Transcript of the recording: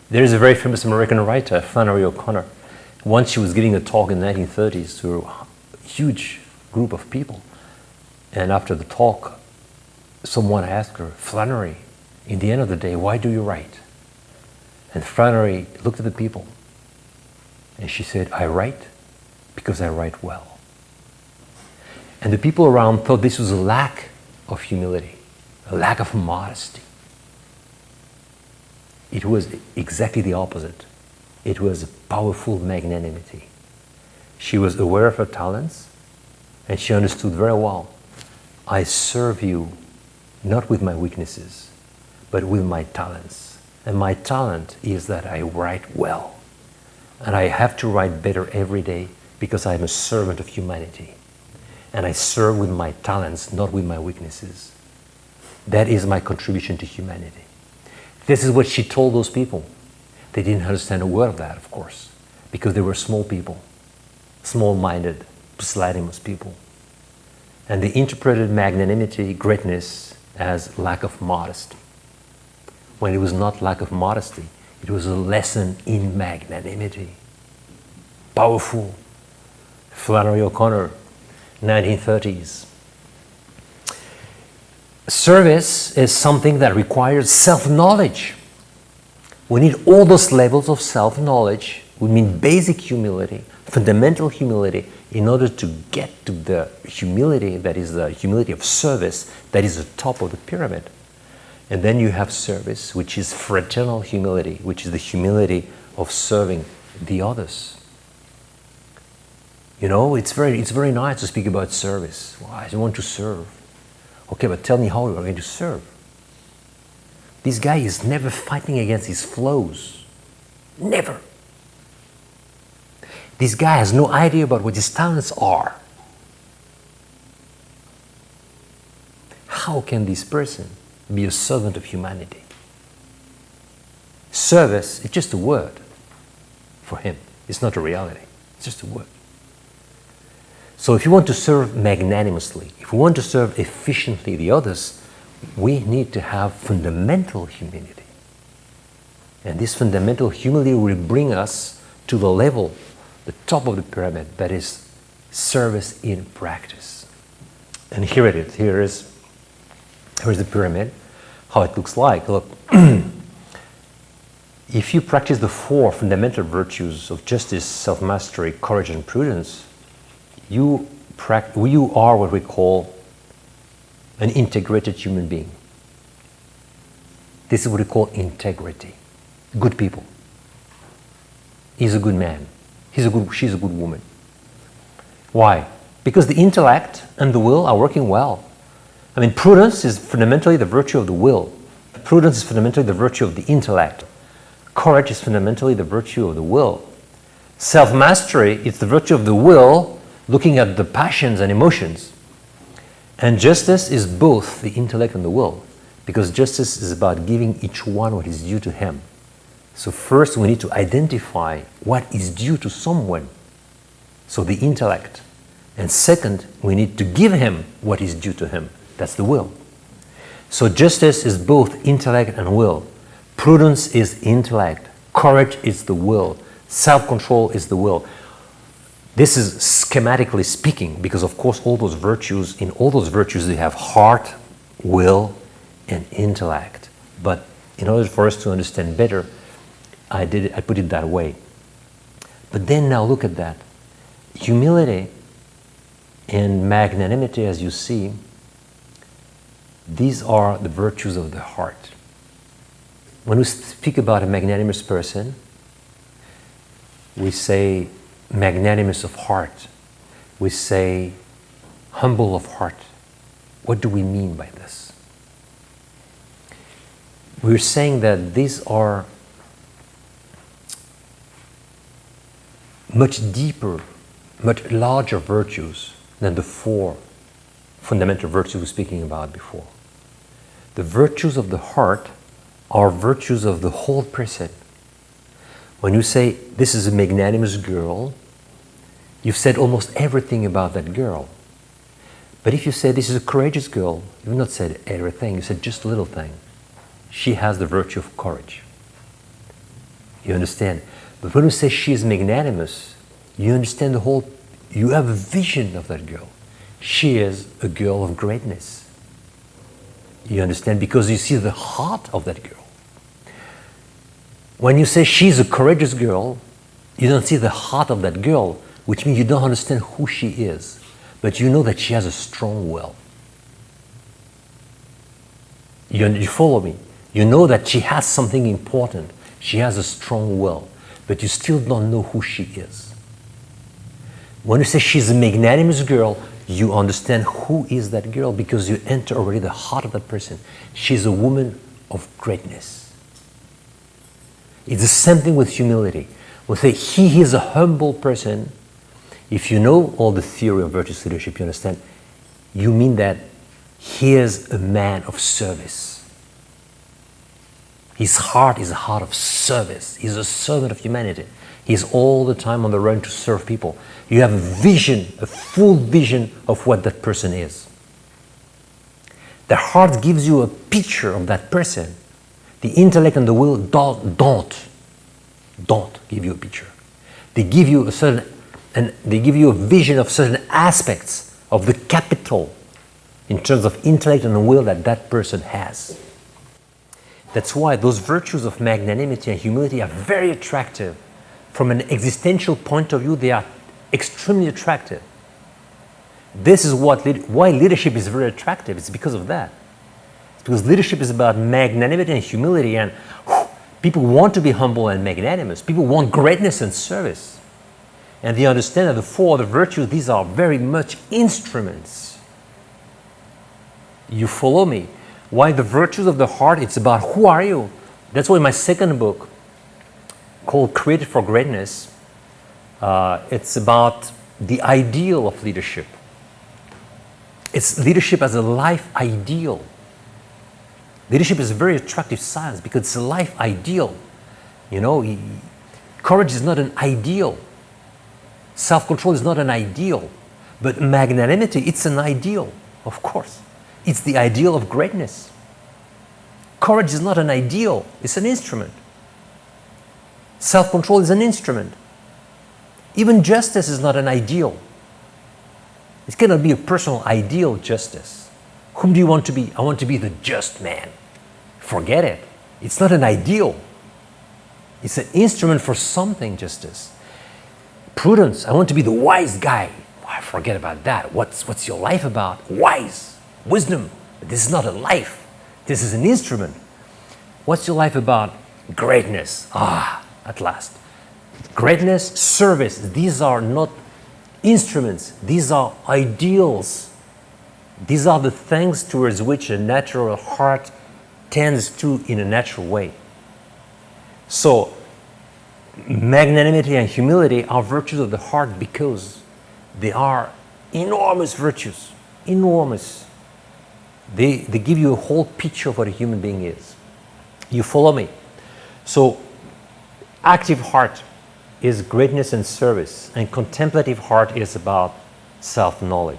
There is a very famous American writer, Flannery O'Connor. Once she was giving a talk in the 1930s to a huge group of people. And after the talk, someone asked her, Flannery, in the end of the day, why do you write? And Flannery looked at the people and she said, I write because I write well. And the people around thought this was a lack of humility, a lack of modesty. It was exactly the opposite. It was a powerful magnanimity. She was aware of her talents and she understood very well, I serve you not with my weaknesses, but with my talents. And my talent is that I write well. And I have to write better every day because I'm a servant of humanity. And I serve with my talents, not with my weaknesses. That is my contribution to humanity. This is what she told those people. They didn't understand a word of that, of course, because they were small people, small-minded, pusillanimous people. And they interpreted magnanimity, greatness, as lack of modesty. When it was not lack of modesty, it was a lesson in magnanimity. Powerful. Flannery O'Connor, 1930s. Service is something that requires self-knowledge. We need all those levels of self-knowledge. We mean basic humility, fundamental humility, in order to get to the humility that is the humility of service, that is the top of the pyramid. And then you have service, which is fraternal humility, which is the humility of serving the others. You know, it's very nice to speak about service. Well, I want to serve. Okay, but tell me how you are going to serve. This guy is never fighting against his flows. Never. This guy has no idea about what his talents are. How can this person be a servant of humanity? Service is just a word for him. It's not a reality. It's just a word. So if you want to serve magnanimously, if we want to serve efficiently the others, we need to have fundamental humility. And this fundamental humility will bring us to the level, the top of the pyramid, that is service in practice. And here it is. Here's the pyramid, how it looks like. Look, if you practice the 4 fundamental virtues of justice, self-mastery, courage, and prudence, you are what we call an integrated human being. This is what we call integrity. Good people. He's a good man. She's a good woman. Why? Because the intellect and the will are working well. I mean, prudence is fundamentally the virtue of the will. Prudence is fundamentally the virtue of the intellect. Courage is fundamentally the virtue of the will. Self-mastery is the virtue of the will, looking at the passions and emotions. And justice is both the intellect and the will, because justice is about giving each one what is due to him. So first we need to identify what is due to someone, so the intellect. And second, we need to give him what is due to him. That's the will. So justice is both intellect and will. Prudence is intellect. Courage is the will. Self-control is the will. This is schematically speaking, because of course in all those virtues they have heart, will, and intellect. But in order for us to understand better, I put it that way. But then now look at that. Humility and magnanimity, as you see, these are the virtues of the heart. When we speak about a magnanimous person, we say magnanimous of heart. We say humble of heart. What do we mean by this? We're saying that these are much deeper, much larger virtues than the 4 fundamental virtues we were speaking about before. The virtues of the heart are virtues of the whole person. When you say, this is a magnanimous girl, you've said almost everything about that girl. But if you say, this is a courageous girl, you've not said everything, you said just a little thing. She has the virtue of courage. You understand? But when you say she is magnanimous, you understand you have a vision of that girl. She is a girl of greatness. You understand? Because you see the heart of that girl. When you say she's a courageous girl, you don't see the heart of that girl, which means you don't understand who she is. But you know that she has a strong will. You follow me? You know that she has something important. She has a strong will. But you still don't know who she is. When you say she's a magnanimous girl, you understand who is that girl because you enter already the heart of that person. She's a woman of greatness. It's the same thing with humility. We say he is a humble person. If you know all the theory of virtuous leadership, you understand, you mean that he is a man of service. His heart is a heart of service. He's a servant of humanity. He's all the time on the run to serve people. You have a vision, a full vision of what that person is. The heart gives you a picture of that person. The intellect and the will don't give you a picture. They give you a vision of certain aspects of the capital in terms of intellect and the will that person has. That's why those virtues of magnanimity and humility are very attractive. From an existential point of view, they are extremely attractive. This is why leadership is very attractive. It's because of that. It's because leadership is about magnanimity and humility, and people want to be humble and magnanimous. People want greatness and service. And they understand that the four other virtues, these are very much instruments. You follow me? Why the virtues of the heart, it's about who are you? That's why my second book, called Created for Greatness, it's about the ideal of leadership. It's leadership as a life ideal. Leadership is a very attractive science because it's a life ideal. You know, courage is not an ideal. Self-control is not an ideal. But magnanimity, it's an ideal, of course. It's the ideal of greatness. Courage is not an ideal, it's an instrument. Self-control is an instrument. Even justice is not an ideal. It cannot be a personal ideal, justice. Whom do you want to be? I want to be the just man. Forget it. It's not an ideal. It's an instrument for something, justice. Prudence, I want to be the wise guy. Why, forget about that. What's your life about? Wise. Wisdom. This is not a life. This is an instrument. What's your life about? Greatness. At last. Greatness, service. These are not instruments. These are ideals. These are the things towards which a natural heart tends to in a natural way. So, magnanimity and humility are virtues of the heart because they are enormous virtues. Enormous. They give you a whole picture of what a human being is. You follow me? So, active heart is greatness and service, and contemplative heart is about self-knowledge.